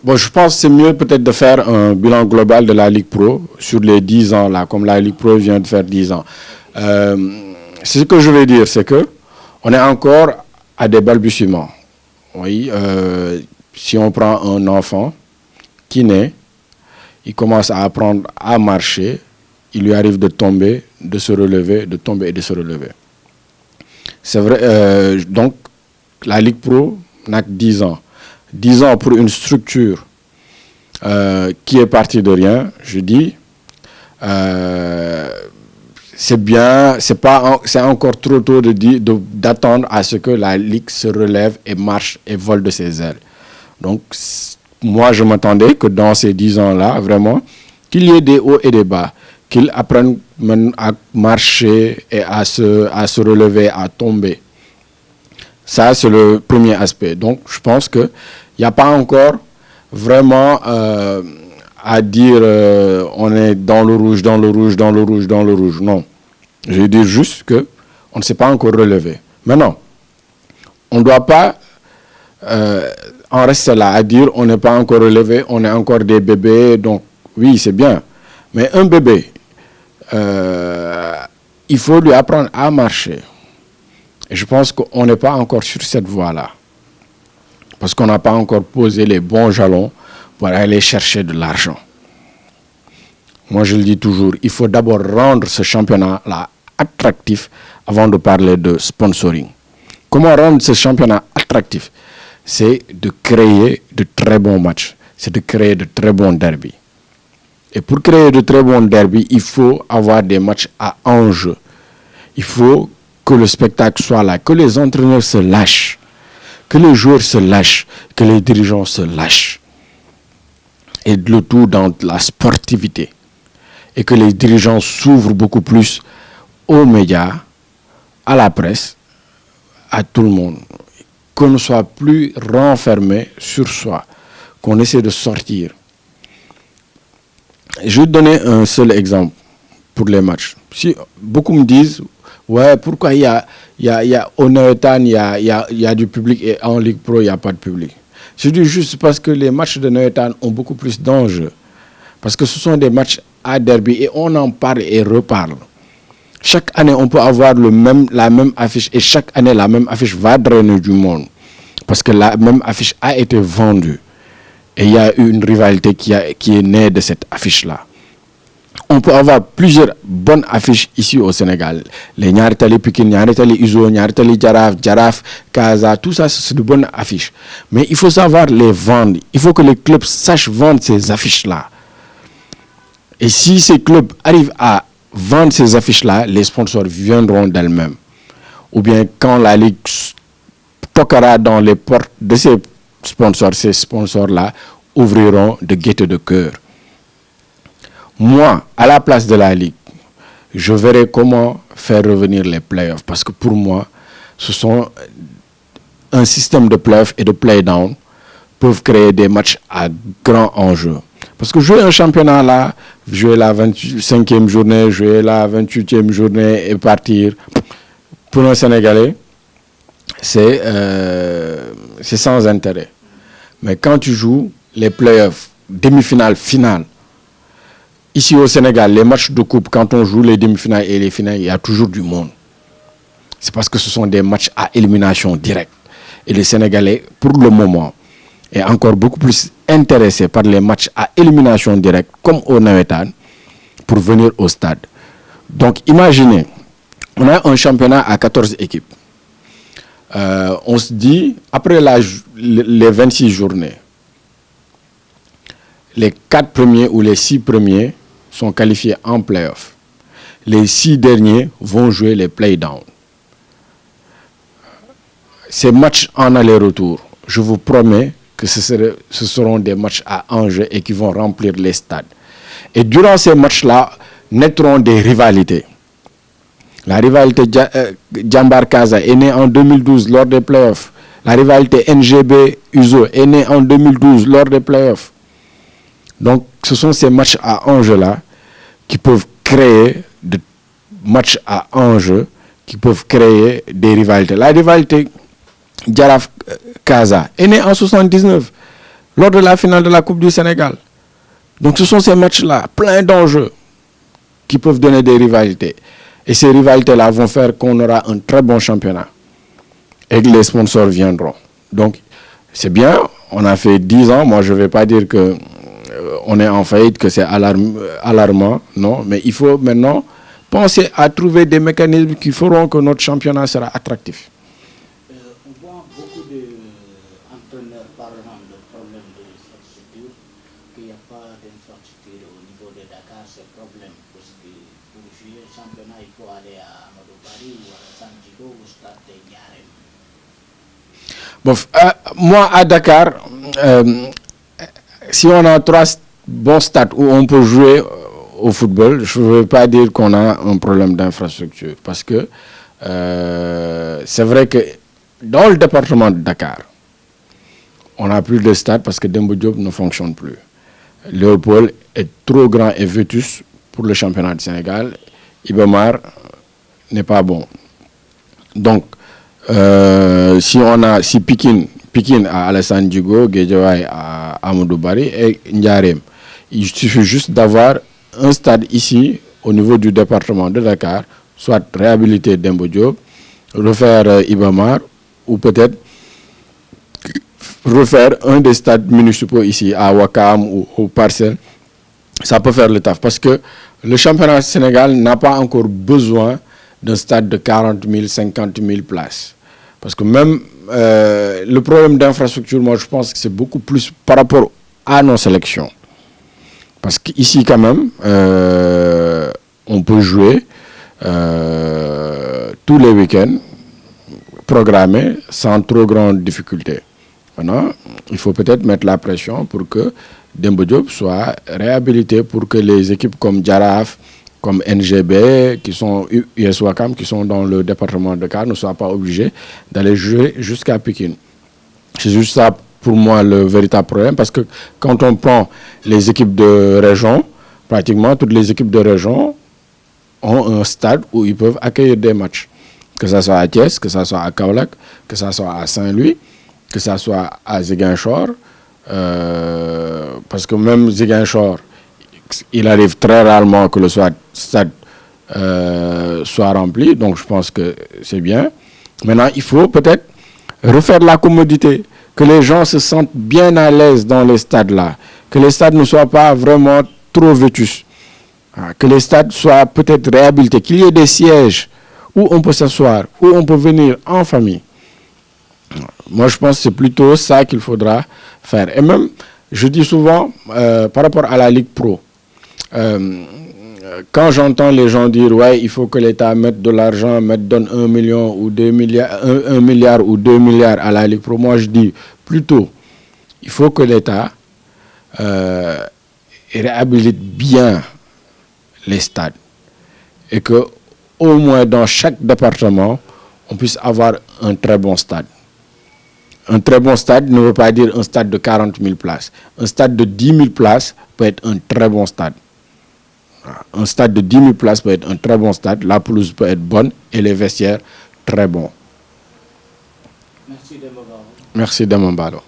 Bon, je pense que c'est mieux peut-être de faire un bilan global de la Ligue Pro sur les 10 ans, là, comme la Ligue Pro vient de faire 10 ans. Ce que je vais dire, c'est que on est encore à des balbutiements. Oui, si on prend un enfant qui naît, il commence à apprendre à marcher, il lui arrive de tomber, de se relever, de tomber et de se relever. C'est vrai, donc la Ligue Pro n'a que 10 ans. 10 ans pour une structure qui est partie de rien, je dis, c'est bien, c'est encore trop tôt d'attendre à ce que la Ligue se relève et marche et vole de ses ailes. Donc, moi, je m'attendais que dans ces 10 ans-là, vraiment, qu'il y ait des hauts et des bas, qu'ils apprennent à marcher et à se relever, à tomber. Ça, c'est le premier aspect. Donc, je pense qu'il n'y a pas encore vraiment à dire on est dans le rouge, dans le rouge, dans le rouge, dans le rouge. Non. Je veux dire juste qu'on ne s'est pas encore relevé. Maintenant, on ne doit pas en rester là à dire on n'est pas encore relevé, on est encore des bébés. Donc, oui, c'est bien. Mais un bébé, il faut lui apprendre à marcher. Et je pense qu'on n'est pas encore sur cette voie-là. Parce qu'on n'a pas encore posé les bons jalons pour aller chercher de l'argent. Moi, je le dis toujours, il faut d'abord rendre ce championnat-là attractif avant de parler de sponsoring. Comment rendre ce championnat attractif? C'est de créer de très bons matchs. C'est de créer de très bons derbys. Et pour créer de très bons derbys, il faut avoir des matchs à enjeu. Il faut que le spectacle soit là, que les entraîneurs se lâchent, que les joueurs se lâchent, que les dirigeants se lâchent. Et le tout dans la sportivité. Et que les dirigeants s'ouvrent beaucoup plus aux médias, à la presse, à tout le monde. Qu'on ne soit plus renfermé sur soi, qu'on essaie de sortir. Je vais te donner un seul exemple pour les matchs. Si beaucoup me disent, ouais, pourquoi il y a au Noëtan, il y a du public et en Ligue Pro, il n'y a pas de public. Je dis juste parce que les matchs de Noëtan ont beaucoup plus d'enjeux. Parce que ce sont des matchs à derby et on en parle et reparle. Chaque année, on peut avoir la même affiche et chaque année, la même affiche va drainer du monde. Parce que la même affiche a été vendue. Et il y a eu une rivalité qui est née de cette affiche-là. On peut avoir plusieurs bonnes affiches ici au Sénégal. Les Ñaari Tali Pikine, Ñaari Tali Izo, Ñaari Tali Jaraaf, Jaraaf, Casa, tout ça, c'est de bonnes affiches. Mais il faut savoir les vendre. Il faut que les clubs sachent vendre ces affiches-là. Et si ces clubs arrivent à vendre ces affiches-là, les sponsors viendront d'elles-mêmes. Ou bien quand la Ligue toquera dans les portes de ces sponsors-là ouvriront de gaieté de cœur. Moi, à la place de la Ligue, je verrai comment faire revenir les playoffs. Parce que pour moi, ce sont un système de playoffs et de play-down peuvent créer des matchs à grand enjeu. Parce que jouer un championnat là, jouer la 25e journée, jouer la 28e journée et partir, pour un Sénégalais, c'est sans intérêt. Mais quand tu joues les playoffs, demi-finale, finale, ici au Sénégal, les matchs de coupe, quand on joue les demi-finales et les finales, il y a toujours du monde. C'est parce que ce sont des matchs à élimination directe. Et les Sénégalais, pour le moment, est encore beaucoup plus intéressé par les matchs à élimination directe, comme au Nawetan, pour venir au stade. Donc, imaginez, on a un championnat à 14 équipes. On se dit, après les 26 journées, les 4 premiers ou les 6 premiers sont qualifiés en play-off. Les 6 derniers vont jouer les play-down. Ces matchs en aller-retour, je vous promets que ce seront des matchs à enjeu et qui vont remplir les stades. Et durant ces matchs-là, naîtront des rivalités. La rivalité Jambar Casa est née en 2012 lors des playoffs. La rivalité NGB-USO est née en 2012 lors des playoffs. Donc, ce sont ces matchs à enjeu-là qui peuvent créer des matchs à enjeu, qui peuvent créer des rivalités. La rivalité Jaraaf Casa est née en 79. lors de la finale de la Coupe du Sénégal. Donc ce sont ces matchs-là, plein d'enjeux, qui peuvent donner des rivalités. Et ces rivalités-là vont faire qu'on aura un très bon championnat. Et que les sponsors viendront. Donc c'est bien, on a fait 10 ans. Moi, je ne vais pas dire que on est en faillite, que c'est alarmant, non. Mais il faut maintenant penser à trouver des mécanismes qui feront que notre championnat sera attractif. On voit beaucoup d'entraîneurs parlant de problèmes d'infrastructure, qu'il n'y a pas d'infrastructure au niveau de Dakar, c'est problème. Parce que pour jouer le championnat, il faut aller à Amadou Barry ou à Santiago ou au Stade de Niarem. Bon, moi, à Dakar, si on a 3 bons stades où on peut jouer au football, je ne veux pas dire qu'on a un problème d'infrastructure. Parce que c'est vrai que dans le département de Dakar, on n'a plus de stade parce que Demba Diop ne fonctionne plus. Léopold est trop grand et vétus pour le championnat du Sénégal. Iba Mar n'est pas bon. Donc, si Pikine à Alassane Djigo, Guédiawaye à Amadou Barry et Ndiarem, il suffit juste d'avoir un stade ici, au niveau du département de Dakar, soit réhabiliter Demba Diop, refaire Iba Mar, ou peut-être refaire un des stades municipaux ici, à Ouakam ou au Parcelles. Ça peut faire le taf. Parce que le championnat Sénégal n'a pas encore besoin d'un stade de 40 000, 50 000 places. Parce que même le problème d'infrastructure, moi je pense que c'est beaucoup plus par rapport à nos sélections. Parce qu'ici quand même, on peut jouer tous les week-ends, programmés, sans trop grande difficulté. Maintenant, il faut peut-être mettre la pression pour que Demba Diop soit réhabilité, pour que les équipes comme Djaraf, comme NGB, qui sont US Ouakam, qui sont dans le département de Dakar, ne soient pas obligés d'aller jouer jusqu'à Pikine. C'est juste ça, pour moi, le véritable problème, parce que quand on prend les équipes de région, pratiquement toutes les équipes de région ont un stade où ils peuvent accueillir des matchs. Que ce soit à Thiès, que ce soit à Kaolack, que ce soit à Saint-Louis, que ce soit à Ziguinchor, parce que même Ziguinchor, il arrive très rarement que le stade soit rempli, donc je pense que c'est bien. Maintenant, il faut peut-être refaire la commodité, que les gens se sentent bien à l'aise dans les stades-là, que les stades ne soient pas vraiment trop vétus, que les stades soient peut-être réhabilités, qu'il y ait des sièges où on peut s'asseoir, où on peut venir en famille. Moi, je pense que c'est plutôt ça qu'il faudra faire. Et même, je dis souvent, par rapport à la Ligue Pro, quand j'entends les gens dire ouais, il faut que l'État mette de l'argent, donne 1 million ou 2 milliards, 1 milliard ou 2 milliards à la Ligue Pro, moi je dis plutôt, il faut que l'État réhabilite bien les stades et que au moins dans chaque département, on puisse avoir un très bon stade. Un très bon stade ne veut pas dire un stade de 40 000 places. Un stade de 10 000 places peut être un très bon stade. Un stade de 10 000 places peut être un très bon stade. La pelouse peut être bonne et les vestiaires très bons. Merci Demba Balo. Merci Demba Balo.